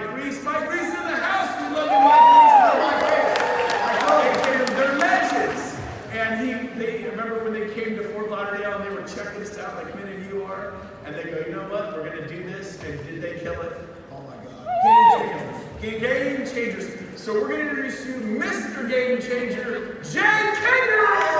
Mike Reese. Mike Reese in the house. We love you, Mike Reese. They're legends. And they remember when they came to Fort Lauderdale and they were checking us out like men and you are, and they go, you know what? We're going to do this. And did they kill it? Oh my God. Game changers. So we're going to introduce you Mr. Game Changer, Jay Kinder-reeves.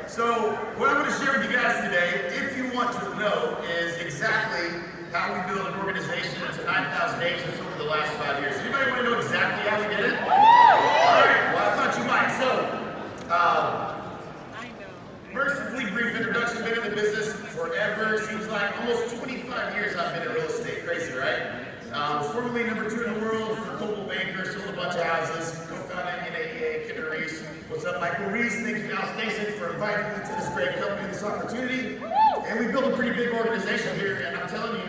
So what I'm going to share with you guys today, if you want to know, is exactly how we build an organization to 9,000 agents over the last 5 years. Anybody want to know exactly how we did it? All right, well I thought you might. So, mercifully brief introduction, been in the business forever. Seems like almost 25 years I've been in real estate. Crazy, right? Formerly number 2 in the world for global banker, sold a bunch of houses, co-founded NADA, kinder-reeves. What's up, Michael Reese? Thank you, Al Stason, for inviting me to this great company and this opportunity. And we built a pretty big organization here, and I'm telling you,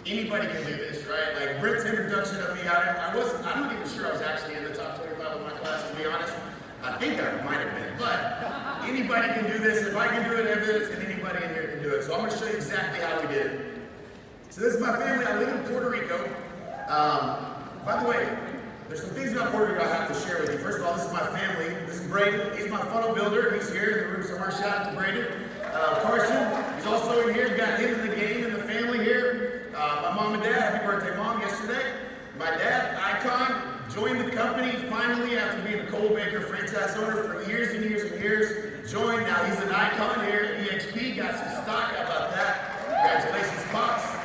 anybody can do this, right? Like Britt's introduction of me, I'm not even sure I was actually in the top 25 of my class, to be honest. I think I might have been, but anybody can do this. If I can do it, evidence, and anybody in here can do it. So I'm going to show you exactly how we did it. So this is my family. I live in Puerto Rico. By the way, there's some things about Puerto Rico I have to share with you. First of all, this is my family. This is Braden. He's my funnel builder. He's here in the room somewhere. Shout out to Braden. Carson, he's also in here. Got him in the game and the family here. My mom and dad. Happy birthday, Mom, yesterday. My dad, Icon, joined the company finally after being a Cole Baker franchise owner for years and years and years. Joined. Now he's an icon here at EXP. Got some stock. How about that? Congratulations, Pops.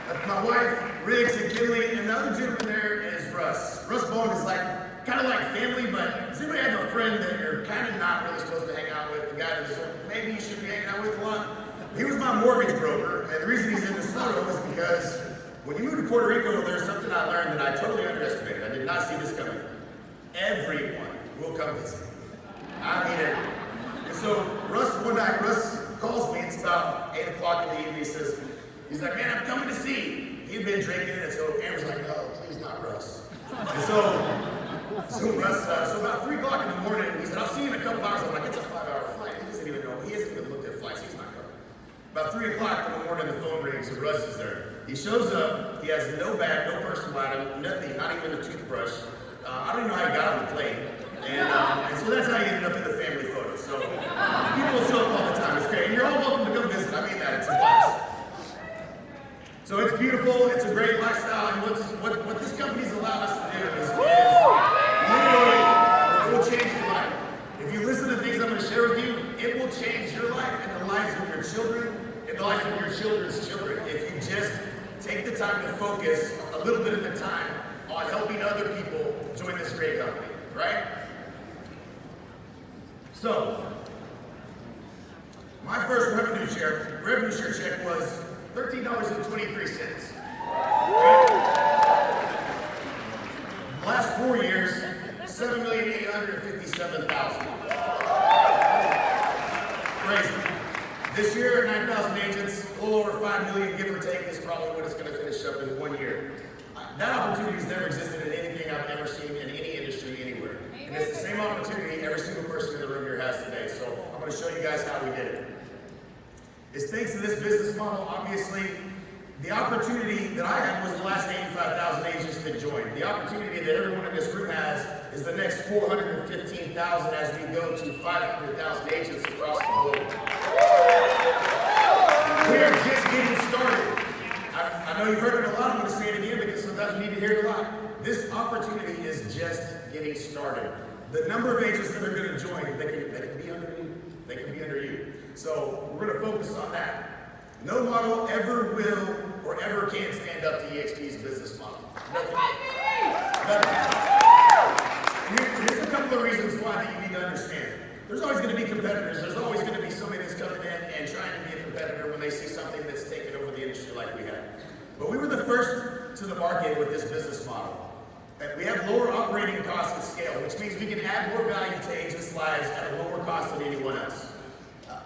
That's my wife, Riggs and Kinley, and the other gentleman there is Russ. Russ Bone is kind of like family, but does anybody have a friend that you're kind of not really supposed to hang out with? The guy that maybe you should be hanging out with a lot? He was my mortgage broker, and the reason he's in this photo is because when you move to Puerto Rico, there's something I learned that I totally underestimated. I did not see this coming. Everyone will come visit. I mean everyone. And so one night, Russ calls me. It's about 8 o'clock in the evening. He says, he's like, man, I'm coming to see you. He'd been drinking, and so Amber's like, no, please not Russ. And so Russ, so about 3 o'clock in the morning, he said, I'll see you in a couple hours. I'm like, it's a 5-hour flight. He doesn't even know. He hasn't even looked at flights. He's not coming. About 3 o'clock in the morning, the phone rings, and Russ is there. He shows up. He has no bag, no personal item, nothing, not even a toothbrush. I don't even know how he got on the plane. And so that's how he ended up in the family photo. So people show up all the time. It's great. And you're all welcome to come visit. I mean that. It's a blast. So it's beautiful, it's a great lifestyle, and what this company's allowed us to do is literally, it will change your life. If you listen to things I'm going to share with you, it will change your life and the lives of your children and the lives of your children's children. If you just take the time to focus a little bit of the time on helping other people join this great company, right? So, my first revenue share check was $13.23. Last 4 years, $7,857,000. Crazy. This year, 9,000 agents, a little over $5 million, give or take, is probably what it's going to finish up in 1 year. That opportunity has never existed in anything I've ever seen in any industry anywhere. And it's the same opportunity every single person in the room here has today. So I'm going to show you guys how we did it. It's thanks to this business model, obviously. The opportunity that I had was the last 85,000 agents that joined. The opportunity that everyone in this room has is the next 415,000 as we go to 500,000 agents across the globe. We are just getting started. I know you've heard it a lot. I'm going to say it again because sometimes you need to hear it a lot. This opportunity is just getting started. The number of agents that are going to join, they can be under you. They can be under you. So we're going to focus on that. No model ever will or ever can stand up to EXP's business model. Nothing. Here's a couple of reasons why that you need to understand. There's always going to be competitors. There's always going to be somebody that's coming in and trying to be a competitor when they see something that's taken over the industry like we have. But we were the first to the market with this business model. And we have lower operating costs at scale, which means we can add more value to agents' lives at a lower cost than anyone else.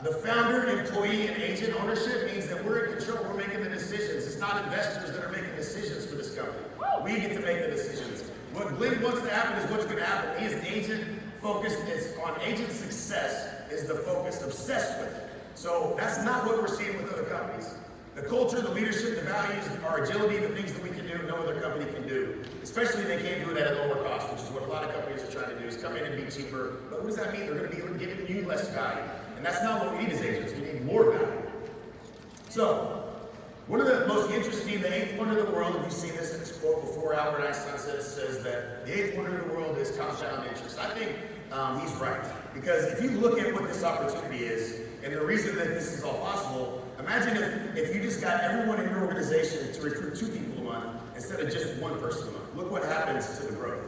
The founder, employee, and agent ownership means that we're in control, we're making the decisions. It's not investors that are making decisions for this company. We get to make the decisions. What Glenn wants to happen is what's going to happen. He is agent focused, it's on agent success is the focus, obsessed with it. So that's not what we're seeing with other companies. The culture, the leadership, the values, our agility, the things that we can do, no other company can do. Especially they can't do it at a lower cost, which is what a lot of companies are trying to do, is come in and be cheaper. But what does that mean? They're going to be giving you less value. And that's not what we need as agents. We need more value. So, one of the most interesting, the eighth wonder of the world, if you've seen this in this quote before, Albert Einstein says that the eighth wonder of the world is compound interest. I think he's right. Because if you look at what this opportunity is, and the reason that this is all possible, imagine if you just got everyone in your organization to recruit 2 people a month instead of just 1 person a month. Look what happens to the growth.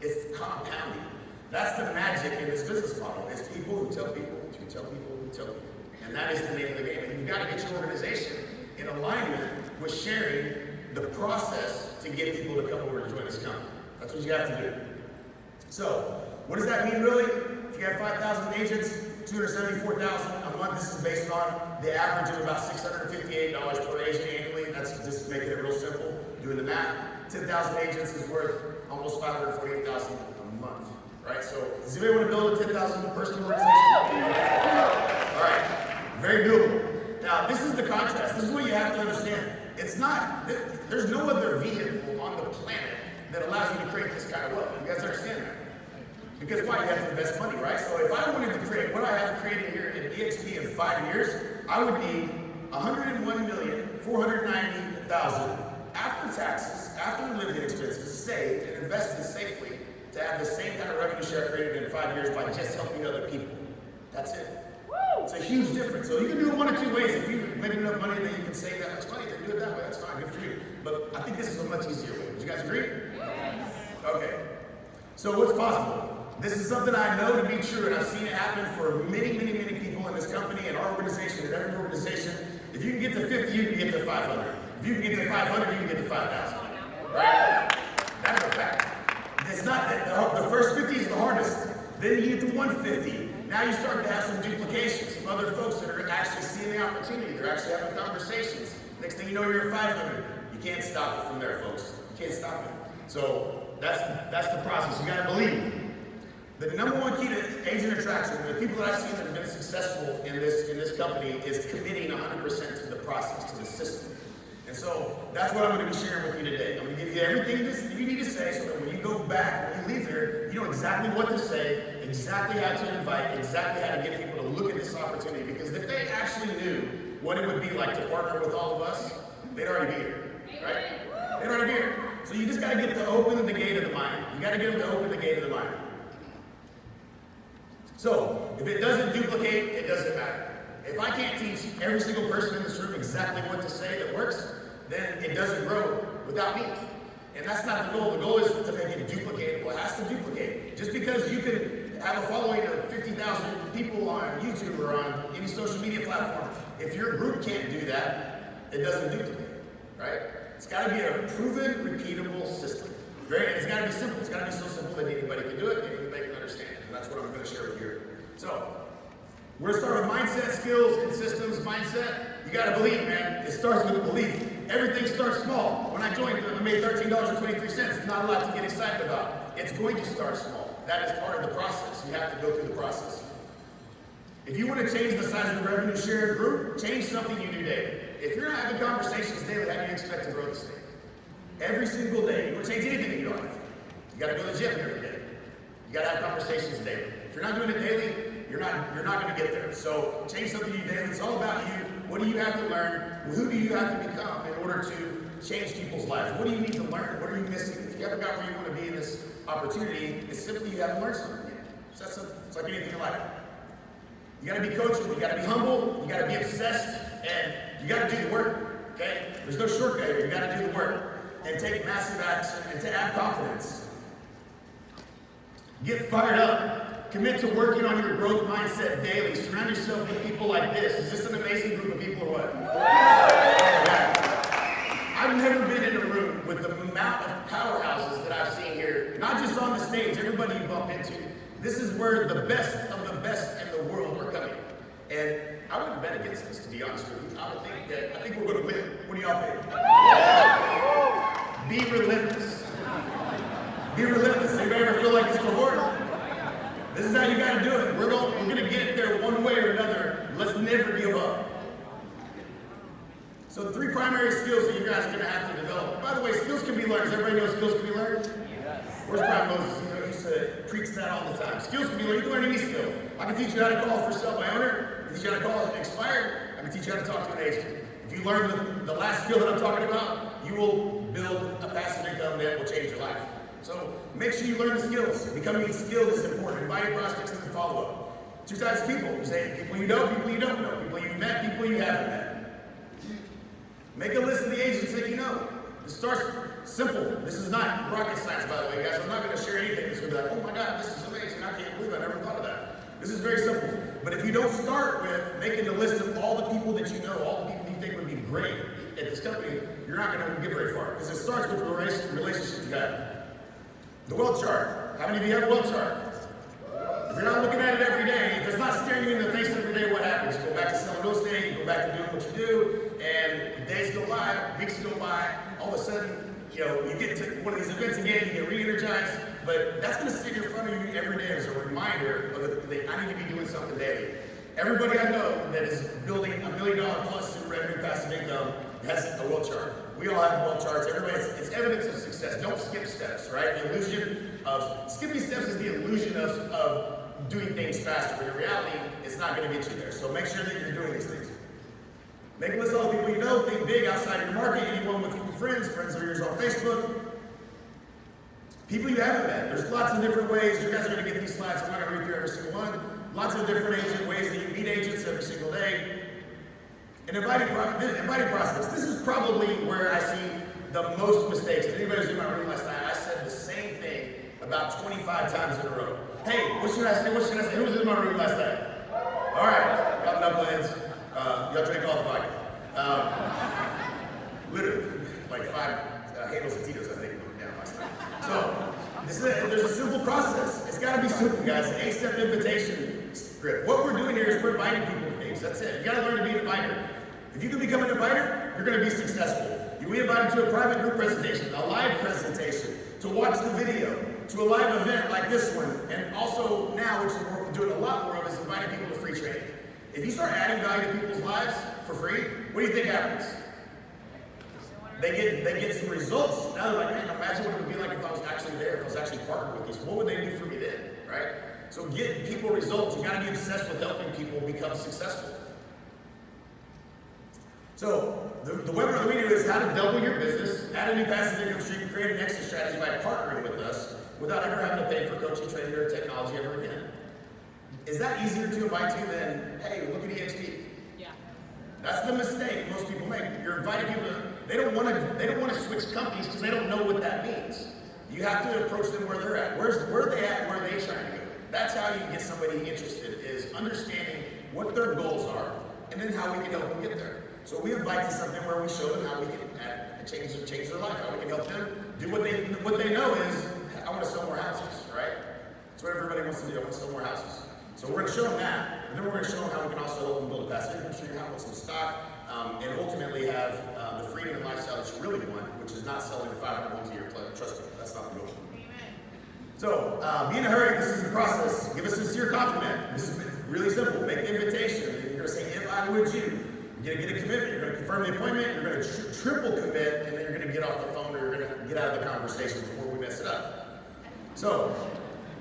It's compounding. That's the magic in this business model. It's people who tell people, who tell people, who tell people. And that is the name of the game. And you've got to get your organization in alignment with sharing the process to get people to come over to join this company. That's what you have to do. So, what does that mean really? If you have 5,000 agents, $274,000 a month. This is based on the average of about $658 per agent annually. That's just making it real simple, doing the math. 10,000 agents is worth almost $548,000 a month, right? So, does anybody want to build a 10,000 person organization? All right, very doable. Now, this is the contrast. This is what you have to understand. It's not, there's no other vehicle on the planet that allows you to create this kind of wealth. You guys understand that? Because why? You have to invest money, right? So if I wanted to create what I have created here in EXP in 5 years, I would need $101,490,000 after taxes, after living expenses, saved and invested safely to have the same kind of revenue share created in 5 years by just helping other people. That's it. It's a huge difference. So you can do it 1 of 2 ways. If you make enough money that you can save that much money, then do it that way. That's fine. Good for you. But I think this is a much easier way. Would you guys agree? Yes. Okay. So what's possible? This is something I know to be true, and I've seen it happen for many, many, many people in this company, in our organization, in every organization. If you can get to 50, you can get to 500. If you can get to 500, you can get to 5,000. Right? That's a fact. It's not that the first 50 is the hardest. Then you get to 150. Now you start to have some duplication, some other folks that are actually seeing the opportunity. They're actually having conversations. Next thing you know, you're at 500. You can't stop it from there, folks. You can't stop it. So that's the process. You got to believe. The number one key to agent attraction, the people that I've seen that have been successful in this company, is committing 100% to the process, to the system. And so that's what I'm going to be sharing with you today. I'm going to give you everything that you need to say so that when you go back, when you leave here, you know exactly what to say, exactly how to invite, exactly how to get people to look at this opportunity. Because if they actually knew what it would be like to partner with all of us, they'd already be here, right? They'd already be here. So you just got to get to open the gate of the mind. You got to get them to open the gate of the mind. So, if it doesn't duplicate, it doesn't matter. If I can't teach every single person in this room exactly what to say that works, then it doesn't grow without me. And that's not the goal. The goal is to make it duplicatable. It has to duplicate. Just because you can have a following of 50,000 people on YouTube or on any social media platform, if your group can't do that, it doesn't duplicate, right? It's got to be a proven, repeatable system. It's got to be simple. It's got to be so simple that anybody can do it and anybody can understand it. And that's what I'm going to share with you here. So, we're going to start with mindset, skills, and systems. Mindset, you got to believe, man. It starts with belief. Everything starts small. When I joined, I made $13.23. Not a lot to get excited about. It's going to start small. That is part of the process. You have to go through the process. If you want to change the size of the revenue share group, change something you do daily. If you're not having conversations daily, how do you expect to grow this thing? Every single day. You want to change anything in your life. You got to go to the gym every day. You got to have conversations daily. If you're not doing it daily, you're not going to get there. So change something you do daily. It's all about you. What do you have to learn? Who do you have to become in order to change people's lives? What do you need to learn? What are you missing? If you haven't got where you want to be in this opportunity, it's simply you haven't learned something yet. So that's it's like anything in life. You got to be coachable. You got to be humble. You got to be obsessed, and you got to do the work. Okay? There's no shortcut here. You got to do the work and take massive action and to have confidence. Get fired up. Commit to working on your growth mindset daily. Surround yourself with people like this. Is this an amazing group of people or what? Yeah. I've is where the best of the best in the world are coming. And I wouldn't bet against this, to be honest with you. I think we're going to win. What do y'all think? Be relentless. Be relentless. Anybody ever feel like this before? This is how you got to do it. We're going to get there one way or another. Let's never give up. So the 3 primary skills that you guys are going to have to develop. By the way, skills can be learned. Does everybody know skills can be learned? Yes. Where's Brian Moses? He used to preach that all the time. Skills can be learned. You can learn any skill. I can teach you how to call for sale by owner. I can teach you how to call it expired. I can teach you how to talk to an agent. If you learn the last skill that I'm talking about, you will build a passive income that will change your life. So make sure you learn the skills. Becoming skilled is important. Inviting prospects and follow-up. 2 types of people. You say people you know, people you don't know. People you've met, people you haven't met. Make a list of the agents that you know. It starts simple. This is not rocket science, by the way, guys. I'm not going to share anything that's going to be like, oh my God, this is amazing. I can't believe I never thought of that. This is very simple. But if you don't start with making a list of all the people that you know, all the people you think would be great at this company, you're not going to get very far. Because it starts with the relationship you have. The wealth chart. How many of you have a wealth chart? If you're not looking at it every day, if it's not staring you in the face every day, what happens? You go back to selling real estate, you go back to doing what you do, and days go by, weeks go by, all of a sudden, you get to one of these events again, you get re-energized, but that's going to sit in front of you every day as a reminder of that I need to be doing something daily. Everybody I know that is building $1 million plus in revenue passive income has a wealth chart. We all have wealth charts. It's evidence of success. Don't skip steps, right? The illusion of skipping steps is the illusion of doing things faster, but in reality, it's not going to get you there. So make sure that you're doing these things. Make a list of all the people you know. Think big outside of your market. Anyone with friends of yours on Facebook. People you haven't met. There's lots of different ways. You guys are going to get these slides. I'm not going to read through every single one. Lots of different ways that you meet agents every single day. And inviting prospects. This is probably where I see the most mistakes. If anybody was in my room last night, I said the same thing about 25 times in a row. Hey, what should I say? What should I say? Who was in my room last night? All right, y'all knuckleheads. Y'all drank all the vodka. Literally, like 5 handles of Tito's, I think, down last night. So, there's a simple process. It's got to be simple, guys. An 8-step invitation script. What we're doing here is we're inviting people to things. That's it. You got to learn to be an inviter. If you can become an inviter, you're going to be successful. We invite them to a private group presentation, a live presentation, to watch the video, to a live event like this one, and also now, which we're doing a lot more of, is inviting people to free training. If you start adding value to people's lives for free, what do you think happens? They get some results. Now they're like, man, imagine what it would be like if I was actually there, if I was actually partnered with these. What would they do for me then, right? So get people results. You got to be obsessed with helping people become successful. So the webinar that we do is how to double your business, add a new passive income stream, create an exit strategy by partnering with us without ever having to pay for coaching, training, or technology ever again. Is that easier to invite to than, hey, look at EXP? Yeah. That's the mistake most people make. You're inviting people to, they don't want to switch companies because they don't know what that means. You have to approach them where they're at. Where are they at? Where are they trying to go? That's how you get somebody interested, is understanding what their goals are and then how we can help them get there. So we invite to something where we show them how we can change their life, how we can help them do what they know is, I want to sell more houses, right? That's what everybody wants to do. I want to sell more houses. So we're going to show them that, and then we're going to show them how we can also help them build a passive income stream, have some stock, and ultimately have the freedom and lifestyle that you really want, which is not selling 500 homes a year. Trust me, that's not the goal. So, be in a hurry. This is the process. Give a sincere compliment. This is really simple. Make the invitation. You're going to say, if I would you. You're going to get a commitment. You're going to confirm the appointment. You're going to triple commit, and then you're going to get off the phone, or you're going to get out of the conversation before we mess it up. So,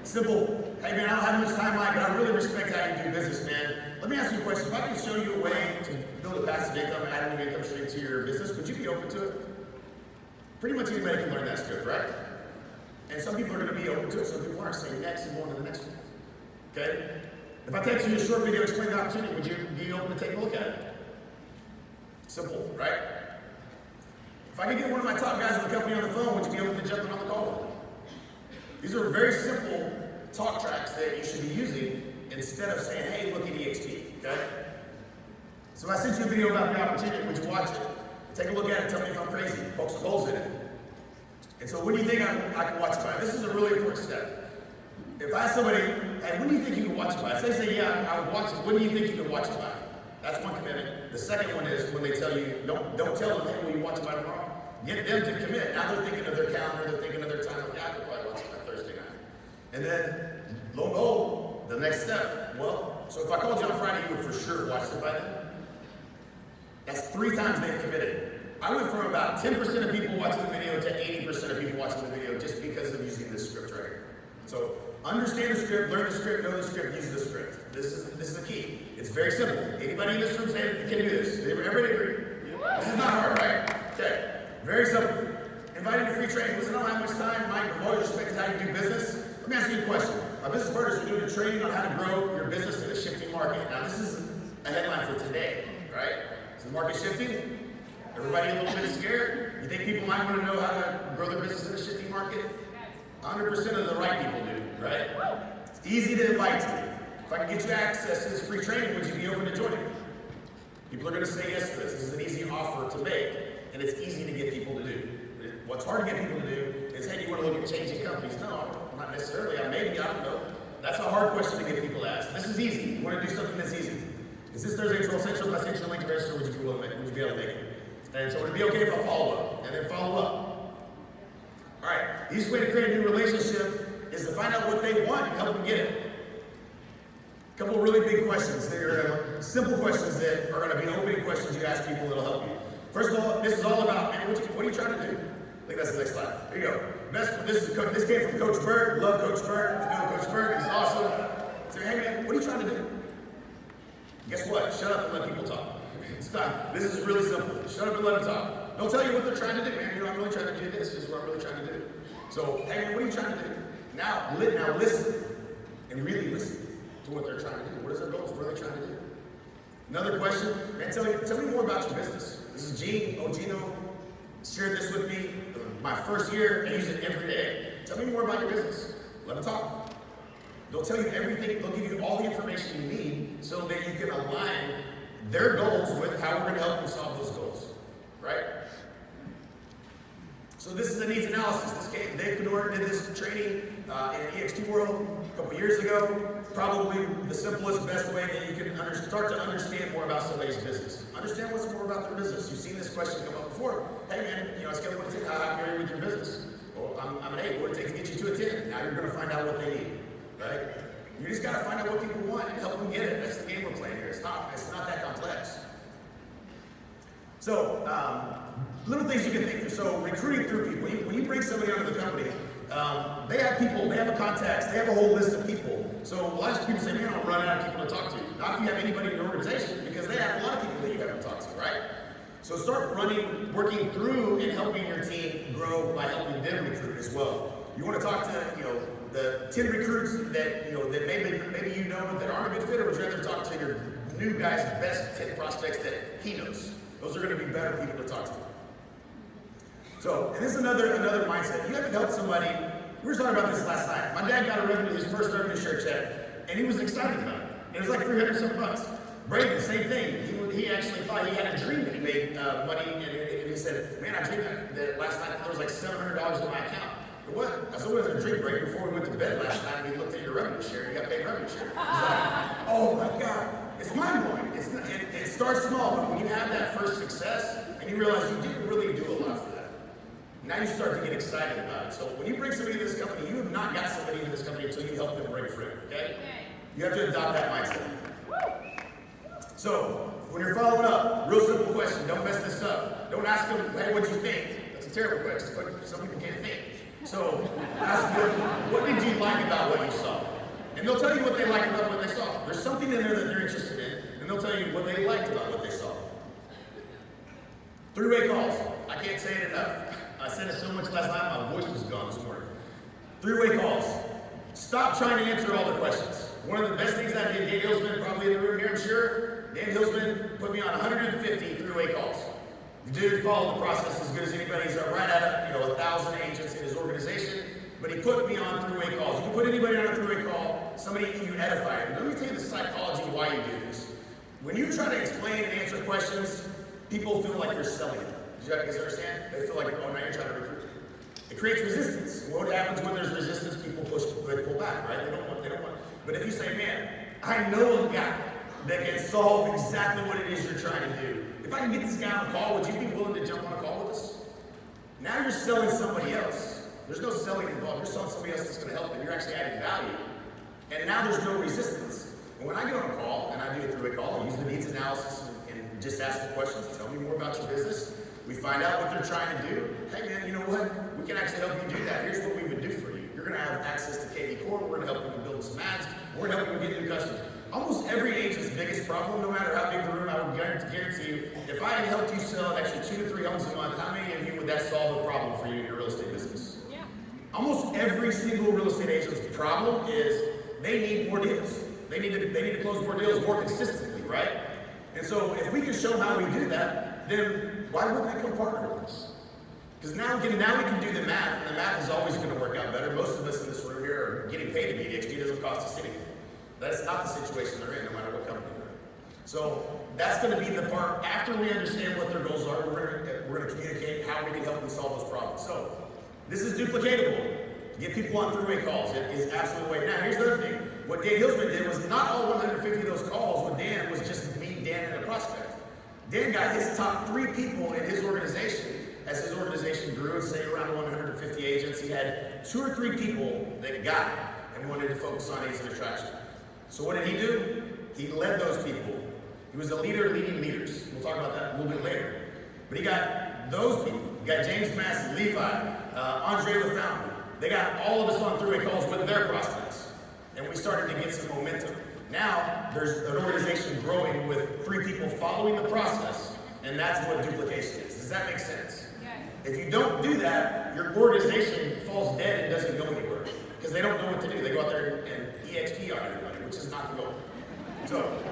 simple. Hey man, I don't have much time, Mike, but I really respect how you do business, man. Let me ask you a question. If I can show you a way to build a passive income, add a new income stream to your business, would you be open to it? Pretty much anybody can learn that script, right? And some people are going to be open to it, some people aren't. Saying next and going to the next one. Okay? If I take you a short video explaining the opportunity, would you be open to take a look at it? Simple, right? If I could get one of my top guys in the company on the phone, would you be open to jumping on the call with them? These are very simple talk tracks that you should be using instead of saying, hey, look at EXP, okay? So if I sent you a video about the opportunity, would you watch it? Take a look at it, tell me if I'm crazy, poke some holes in it. And so what do you think I can watch it by? This is a really important step. If I ask somebody, hey, when do you think you can watch it by? If they say, yeah, I would watch it, when do you think you can watch it by? That's one commitment. The second one is when they tell you, don't tell them, hey, will you watch it by tomorrow? Get them to commit. Now they're thinking of their calendar, they're thinking of their time. Yeah, I could probably watch it by Thursday night. And then, lo and behold, the next step. Well, so if I called you on Friday, you would for sure watch it by then. That's 3 times they've committed. I went from about 10% of people watching the video to 80% of people watching the video just because of using this script right here. So understand the script, learn the script, know the script, use the script. This is the key. It's very simple. Anybody in this room say can do this? Everybody agree? This is not hard, right? Okay. Very simple. Invited to free training. Listen, I don't have much time. My with respect to how you do business. Let me ask you a question. My business partners are doing a training on how to grow your business in a shifting market. Now, this is a headline for today, right? Is the market shifting? Everybody a little bit scared? You think people might want to know how to grow their business in a shifting market? 100% of the right people do, right? It's easy to invite to. If I can get you access to this free training, would you be open to joining? People are going to say yes to this. This is an easy offer to make, and it's easy to get people to do. What's hard to get people to do is, hey, do you want to look at changing companies? No, not necessarily. Maybe, I don't know. That's a hard question to get people to ask. This is easy. You want to do something that's easy. Is this Thursday 12 Central? If I sent you a link to register, would you be able to make it? And so would it be okay if I follow up? And then follow up. All right. The easiest way to create a new relationship is to find out what they want and help them get it. A couple of really big questions. They're simple questions that are going to be opening questions you ask people that'll help you. First of all, this is all about, man, what are you trying to do? I think that's the next slide. Here you go. This came from Coach Bird. Love Coach Bird. If you know Coach Bird, he's awesome. So, hey man, what are you trying to do? Guess what? Shut up and let people talk. It's not. This is really simple. Shut up and let them talk. Don't tell you what they're trying to do, man. I'm really trying to do this. This is what I'm really trying to do. So, hey man, what are you trying to do? Now listen and really listen to what they're trying to do. What is their goals? What are they trying to do? Another question, man, tell me more about your business. This is Gene Ogino. Shared this with me my first year. I use it every day. Tell me more about your business. Let them talk. They'll tell you everything. They'll give you all the information you need so that you can align their goals with how we're going to help them solve those goals. Right? So this is a needs analysis. Dave Cador did this training in EXP World a couple years ago. Probably the simplest, best way that you can start to understand more about somebody's business. Understand what's more about their business. You've seen this question come up before. Hey man, I scale what it takes. How happy are you with your business? Well, I'm an 8. What it takes to get you to a 10? Now you're going to find out what they need, right? You just got to find out what people want and help them get it. That's the game we're playing here. It's not that complex. So, little things you can think through. So, recruiting through people. When you bring somebody onto the company, they have people, they have a contacts, they have a whole list of people. So a lot of people say, man, I'm running out of people to talk to. Not if you have anybody in your organization, because they have a lot of people that you haven't talked to, right? So start working through and helping your team grow by helping them recruit as well. You want to talk to, the 10 recruits that, that maybe you know that aren't a good fit, or would you rather talk to your new guy's best 10 prospects that he knows? Those are going to be better people to talk to. So, and this is another mindset. You haven't helped somebody. We were talking about this last night. My dad got his first revenue share check, and he was excited about it. It was like $300 Brayden, same thing. He actually thought he had a dream that he made money, and he said, man, I dreamed that last night there was like $700 in my account. But what? I said, what was a dream, Brayden? Before we went to bed last night, we looked at your revenue share. You got paid revenue share. He's like, oh my God. It's mind-blowing. It starts small, but when you have that first success, and you realize you didn't really do a lot for that, now you start to get excited about it. So when you bring somebody into this company, you have not got somebody into this company until you help them break free, okay? You have to adopt that mindset. So when you're following up, real simple question, don't mess this up. Don't ask them, hey, what'd you think? That's a terrible question, but some people can't think. So ask them, what did you like about what you saw? And they'll tell you what they liked about what they saw. There's something in there that they're interested in, and they'll tell you what they liked about what they saw. 3-way calls. I can't say it enough. I said it so much last night, my voice was gone this morning. 3-way calls. Stop trying to answer all the questions. One of the best things I did, Dan Hillsman, probably in the room here, I'm sure. Dan Hillsman put me on 150 3-way calls. The dude followed the process as good as anybody. He's right at 1,000 agents in his organization, but he put me on 3-way calls. You can put anybody on a 3-way call, somebody you edify. Let me tell you the psychology of why you do this. When you try to explain and answer questions, people feel like you're selling them. Do you guys understand? They feel like, oh, now you're trying to recruit. It creates resistance. What happens when there's resistance? People pull back, right? They don't want. But if you say, man, I know a guy that can solve exactly what it is you're trying to do. If I can get this guy on a call, would you be willing to jump on a call with us? Now you're selling somebody else. There's no selling involved. You're selling somebody else that's going to help them. You're actually adding value. And now there's no resistance. And when I get on a call, and I do a three-way call, I use the needs analysis and just ask the questions. Tell me more about your business. We find out what they're trying to do. Hey man, you know what? We can actually help you do that. Here's what we would do for you. You're going to have access to KV Core. We're going to help you build some ads. We're going to help you get new customers. Almost every agent's biggest problem, no matter how big the room, I would guarantee you, if I had helped you sell an extra 2 to 3 homes a month, how many of you would that solve a problem for you in your real estate business? Yeah. Almost every single real estate agent's problem is they need more deals. They need to close more deals more consistently, right? And so if we can show how we do that, then why wouldn't they come partner with us? Because now we can do the math, and the math is always going to work out better. Most of us in this room here are getting paid to be EXP. It doesn't cost us anything. That's not the situation they're in, no matter what company they're in. So that's going to be the part, after we understand what their goals are, we're going to communicate how we can help them solve those problems. So this is duplicatable. Get people on three-way calls. It is absolutely the way. Now, here's the other thing. What Dan Hillsman did was not all 150 of those calls with Dan was just me, Dan, and a prospect. Dan got his top 3 people in his organization. As his organization grew, say around 150 agents, he had 2 or 3 people that got it and wanted to focus on agent attraction. So what did he do? He led those people. He was a leader leading leaders. We'll talk about that a little bit later. But he got those people. He got James Massey, Levi, Andre LaFountain. They got all of us on three-way calls with their prospects. And we started to get some momentum. Now, there's an organization growing with 3 people following the process, and that's what duplication is. Does that make sense? Yes. If you don't do that, your organization falls dead and doesn't go anywhere. Because they don't know what to do. They go out there and EXP on everybody, which is not the goal. So,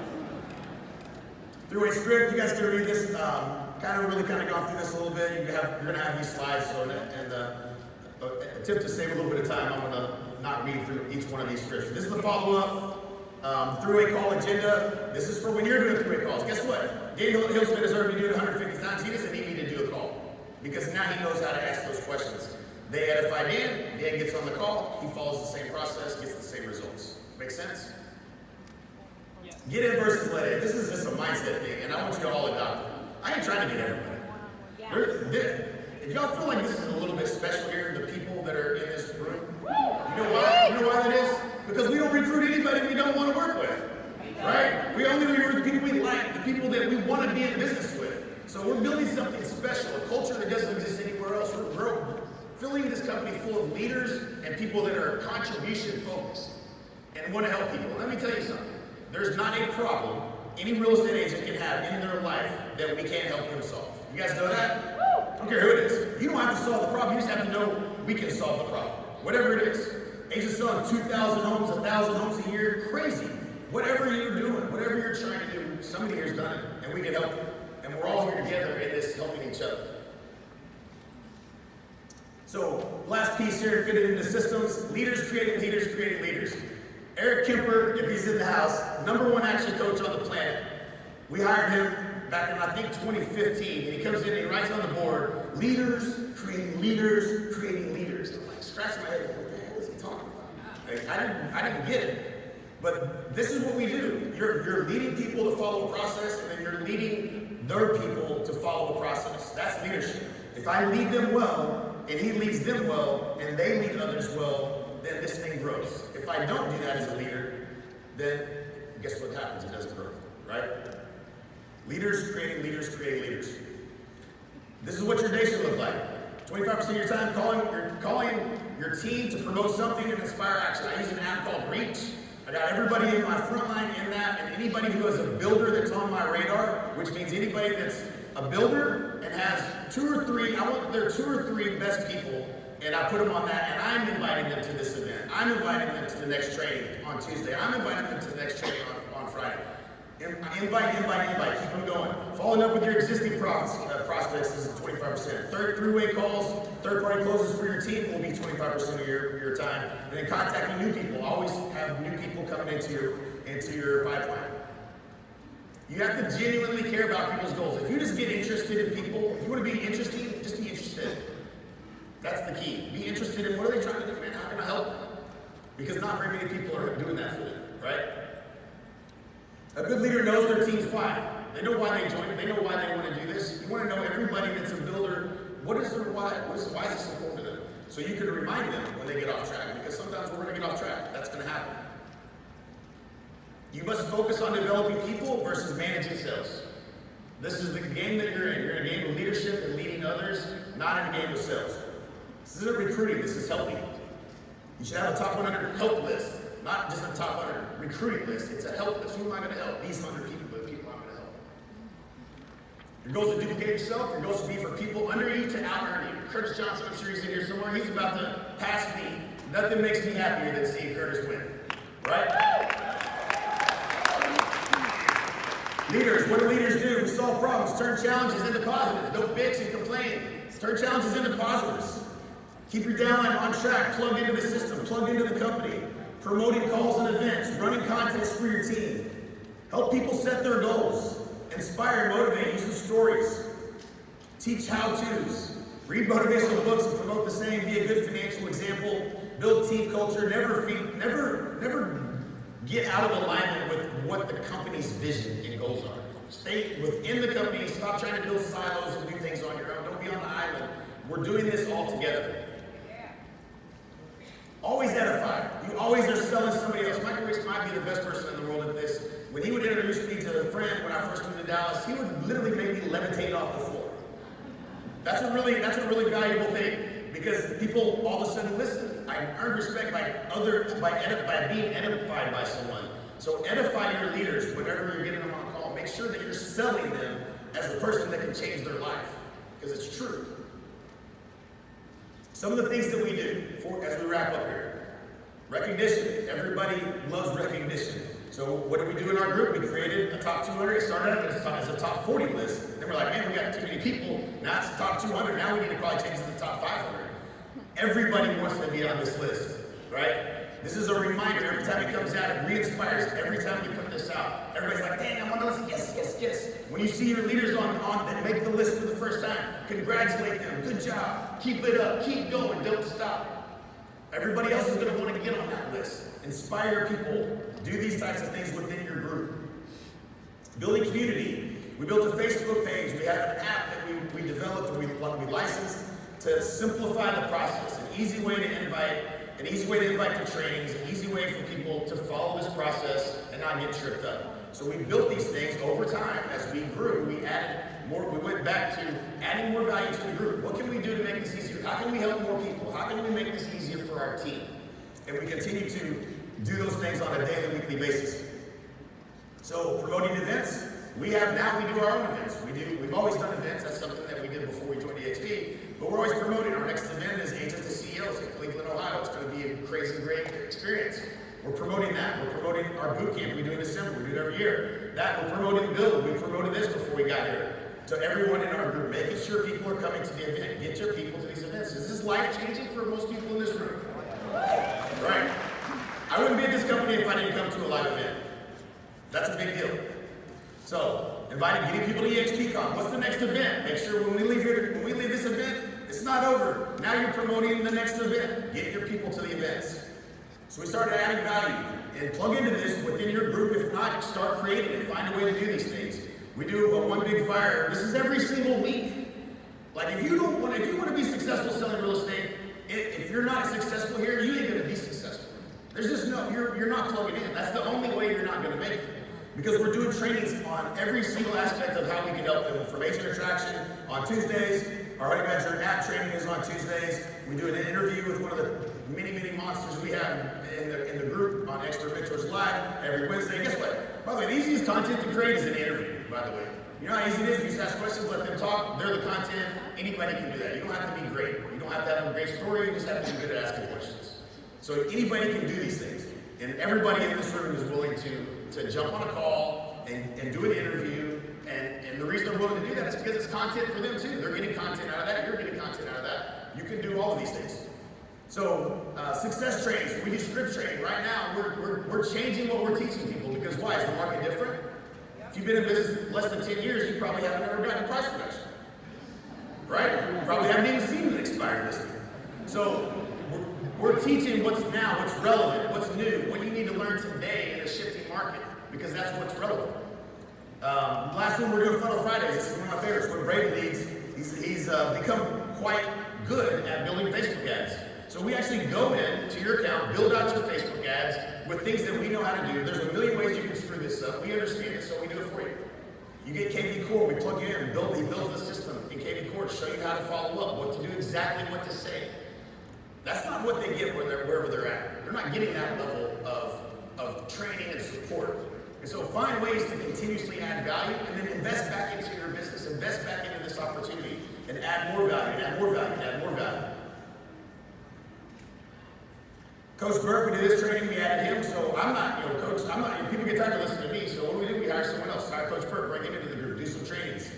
three-way script, you guys can read this. Kind of gone through this a little bit. You're going to have these slides, so attempt to save a little bit of time. I'm going to not read through each one of these scripts. This is the follow-up. Three-way call agenda. This is for when you're doing three-way calls. Guess what? Daniel Hillsman has already doing it 150 times. He doesn't need me to do a call because now he knows how to ask those questions. They edify Dan. Dan gets on the call. He follows the same process, gets the same results. Make sense? Yeah. Get in versus let in. This is just a mindset thing, and I want you to all adopt it. I ain't trying to get everybody. Yeah. If y'all feel like this is a little bit special here, the people that are in this room, you know why? You know why that is? Because we don't recruit anybody we don't want to work with, right? We only recruit the people we like, the people that we want to be in business with. So we're building something special, a culture that doesn't exist anywhere else. We're filling this company full of leaders and people that are contribution focused and want to help people. Let me tell you something. There's not a problem any real estate agent can have in their life that we can't help them solve. You guys know that? I don't care who it is. You don't have to solve the problem. You just have to know we can solve the problem. Whatever it is. Agents selling 2,000 homes, 1,000 homes a year. Crazy. Whatever you're doing, whatever you're trying to do, somebody here's done it, and we can help you. And we're all here together in this, helping each other. So, last piece here, getting into systems. Leaders creating leaders creating leaders. Eric Kemper, if he's in the house, #1 action coach on the planet. We hired him back in, I think, 2015, and he comes in and he writes on the board, leaders creating leaders creating leaders. I'm like, scratching my head, what the hell is he talking about? Like, I didn't get it. But this is what we do. You're leading people to follow a process, and then you're leading their people to follow the process. That's leadership. If I lead them well, and he leads them well, and they lead others well, then this thing grows. If I don't do that as a leader, then guess what happens? It doesn't grow, right? Leaders creating leaders creating leaders. This is what your day should look like. 25% of your time calling your team to promote something and inspire action. I use an app called Reach. I got everybody in my front line in that, and anybody who is a builder that's on my radar, which means anybody that's a builder and has 2 or 3, I want their 2 or 3 best people, and I put them on that, and I'm inviting them to this event. I'm inviting them to the next training on Tuesday. I'm inviting them to the next training on Friday. Invite, keep them going. Following up with your existing prospects is 25%. Three-way calls, third-party closes for your team will be 25% of your time. And then contacting new people. Always have new people coming into your pipeline. You have to genuinely care about people's goals. If you just get interested in people, if you want to be interesting, just be interested. That's the key. Be interested in what are they trying to do, man? How can I help them? Because not very many people are doing that for them. right? A good leader knows their team's why. They know why they joined. They know why they want to do this. You want to know everybody that's a builder, what is their why? Why is this important to them? So you can remind them when they get off track, because sometimes we're going to get off track. That's going to happen. You must focus on developing people versus managing sales. This is the game that you're in. You're in a game of leadership and leading others, not in a game of sales. This isn't recruiting, this is helping. You should have a top 100 help list, not just a top 100 recruiting list. It's a help list. Who am I going to help? These 100 people, the people I'm going to help. Your goal is to duplicate yourself. Your goal is to be for people under you to out-earn you. Curtis Janson, I'm sure he's in here somewhere. He's about to pass me. Nothing makes me happier than seeing Curtis win. Right? Leaders, what do leaders do? We solve problems, turn challenges into positives. Don't bitch and complain. Turn challenges into positives. Keep your downline on track, plugged into the system, plugged into the company. Promoting calls and events, running contests for your team. Help people set their goals. Inspire and motivate, use the stories. Teach how-tos. Read motivational books and promote the same. Be a good financial example. Build team culture. Never get out of alignment with what the company's vision and goals are. Stay within the company. Stop trying to build silos and do things on your own. Don't be on the island. We're doing this all together. Always edify. You always are selling somebody else. Michael Ricks might be the best person in the world at this. When he would introduce me to a friend when I first moved to Dallas, he would literally make me levitate off the floor. That's a really valuable thing, because people all of a sudden listen. I earned respect by being edified by someone. So edify your leaders whenever you're getting them on a call. Make sure that you're selling them as the person that can change their life, because it's true. Some of the things that we do as we wrap up here. Recognition. Everybody loves recognition. So what did we do in our group? We created a top 200. It started out as a top 40 list. Then we're like, man, we got too many people. Now it's top 200. Now we need to probably change it to the top 500. Everybody wants to be on this list, right? This is a reminder. Every time it comes out, it re-inspires. Every time we put this out, everybody's like, dang, I'm on the list. Yes, yes, yes. When you see your leaders on that make the list for the first time, congratulate them. Good job. Keep it up. Keep going. Don't stop. Everybody else is going to want to get on that list. Inspire people. Do these types of things within your group. Building community. We built a Facebook page. We have an app that we developed and we licensed to simplify the process. An easy way to invite to trainings, an easy way for people to follow this process and not get tripped up. So we built these things over time. As we grew, we added more. We went back to adding more value to the group. What can we do to make this easier? How can we help more people? How can we make this easier for our team? And we continue to do those things on a daily, weekly basis. So promoting events, we do our own events. We've always done events. That's something that we did before we joined EXP. But we're always promoting. Our next event is Agents to CEOs in Cleveland, Ohio. It's going to be a crazy great experience. We're promoting that. We're promoting our boot camp we do in December. We do it every year. That we're promoting Build. We promoted this before we got here. To everyone in our group, making sure people are coming to the event. Get your people to these events. Is this life-changing for most people in this room? Right. I wouldn't be at this company if I didn't come to a live event. That's a big deal. So, getting people to EXPCon. What's the next event? Make sure when we leave this event, it's not over. Now you're promoting the next event. Get your people to the events. So we started adding value and plug into this within your group. If not, start creating it. Find a way to do these things. We do a one big fire. This is every single week. Like if you want to be successful selling real estate, if you're not successful here, you ain't gonna be successful. There's just you're not plugging in. That's the only way you're not gonna make it. Because we're doing trainings on every single aspect of how we can help them. From agent attraction on Tuesdays. Our Honey Badger app training is on Tuesdays. We do an interview with one of the many monsters we have in the group on Expert Mentors Live every Wednesday. Guess what? By the way, the easiest content to create is an interview, by the way. You know how easy it is? You just ask questions, let them talk. They're the content. Anybody can do that. You don't have to be great. You don't have to have a great story. You just have to be good at asking questions. So anybody can do these things. And everybody in this room is willing to jump on a call and do an interview. And the reason they're willing to do that is because it's content for them too. They're getting content out of that. You're getting content out of that. You can do all of these things. So success trainings. We do script training. Right now, we're changing what we're teaching people. Because why? Is the market different? If you've been in business less than 10 years, you probably haven't ever gotten a price reduction. Right? You probably haven't even seen an expired listing. So We're teaching what's now, what's relevant, what's new, what you need to learn today in a shifting market, because that's what's relevant. Last one, we're doing Funnel Fridays. This is one of my favorites. When Braden leads, he's become quite good at building Facebook ads. So we actually go in to your account, build out your Facebook ads with things that we know how to do. There's a million ways you can screw this up. We understand it, so we do it for you. You get KV Core, we plug you in, he builds the system in KV Core to show you how to follow up, what to do, exactly what to say. That's not what they get wherever they're at. They're not getting that level of training and support. And so find ways to continuously add value and then invest back into your business, invest back into this opportunity, and add more value, and add more value, and add more value. Coach Burke, we did this training, we added him, so I'm not, people get tired of listening to me, so what do? We hire someone else. Hire Coach Burke, bring him into the group, do some trainings.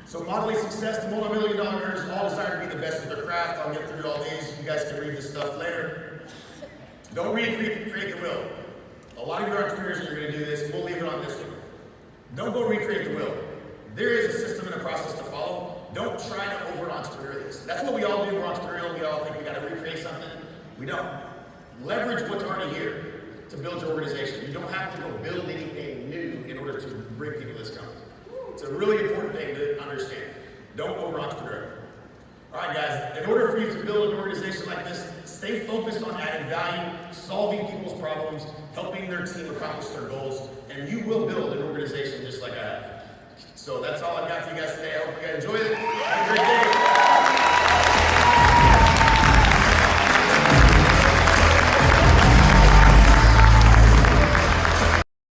So modeling success, the multi-million-dollar earners all desire to be the best at their craft. I'll get through all these. You guys can read this stuff later. Don't recreate the wheel. A lot of your entrepreneurs are going to do this. We'll leave it on this one. Don't go recreate the wheel. There is a system and a process to follow. Don't try to over-entrepreneur this. That's what we all do. We're entrepreneurial. We all think we got to recreate something. We don't. Leverage what's already here to build your organization. You don't have to go build anything new in order to bring people to this company. It's a really important thing to understand. Don't over-entrepreneur. All right, guys, in order for you to build an organization like this, stay focused on adding value, solving people's problems, helping their team accomplish their goals, and you will